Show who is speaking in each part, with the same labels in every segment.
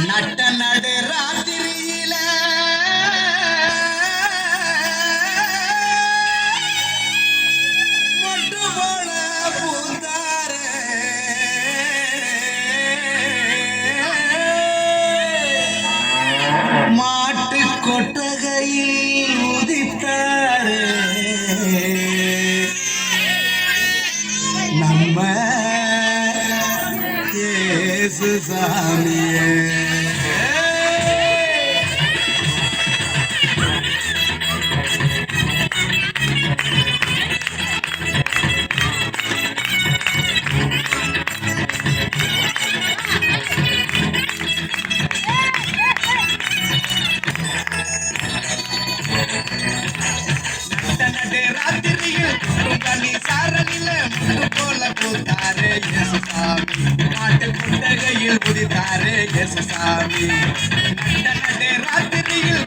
Speaker 1: நட்ட நடு ராத்திரியில மொட்டு போல பூந்தாரு மாட்டு கொட்டகையில் உதித்தாரு நம்ம இயேசு சாமியே. ராத்திரியில் கனி சாரலில முட்டு போல பூத்தாரு இயேசு சாமி மாட்டு கொட்டகையில் உதித்தாரு இயேசு சாமி. ராத்திரியில்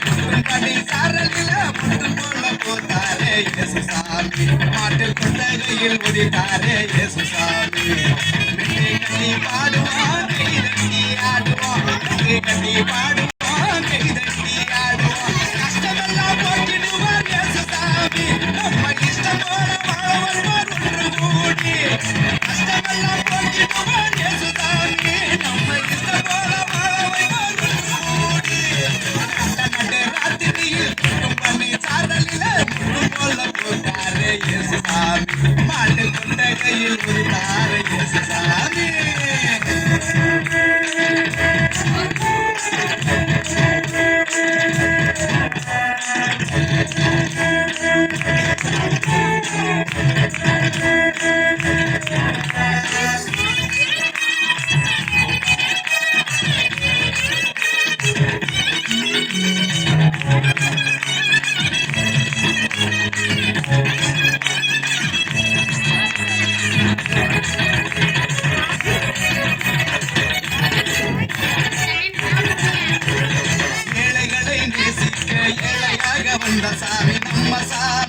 Speaker 1: கனி சாரலில முட்டு போல பூத்தாரு இயேசு சாமி மாட்டு கொட்டகையில் உதித்தாரு இயேசு சாமி. வெற்றி கட்டி பாடுவான் கைதட்டி ஆடுவான் கட்டி பாடுவான் கைதட்டி ஆடுவான் கஷ்டமெல்லாம் போக்கிடுவான் இயேசு சாமி. நம்ம இஷ்டம் போல வாழ்வார் ஒன்று கூடி கஷ்டமெல்லாம் போக்கிடுவான் இயேசு சாமி. நம்ம இஷ்டம் போல வாழ்வார் ஒன்று கூடி ராத்திரியில் பண்ணி சாரலில முட்டு போல போட்டாரு இயேசு சாமி மாட்டு கொட்டகையில் உதித்தாரு இயேசு சாமி. ஏழைகளை நேசிக்க ஏழையாக வந்த சாமி நம்ம சாமி.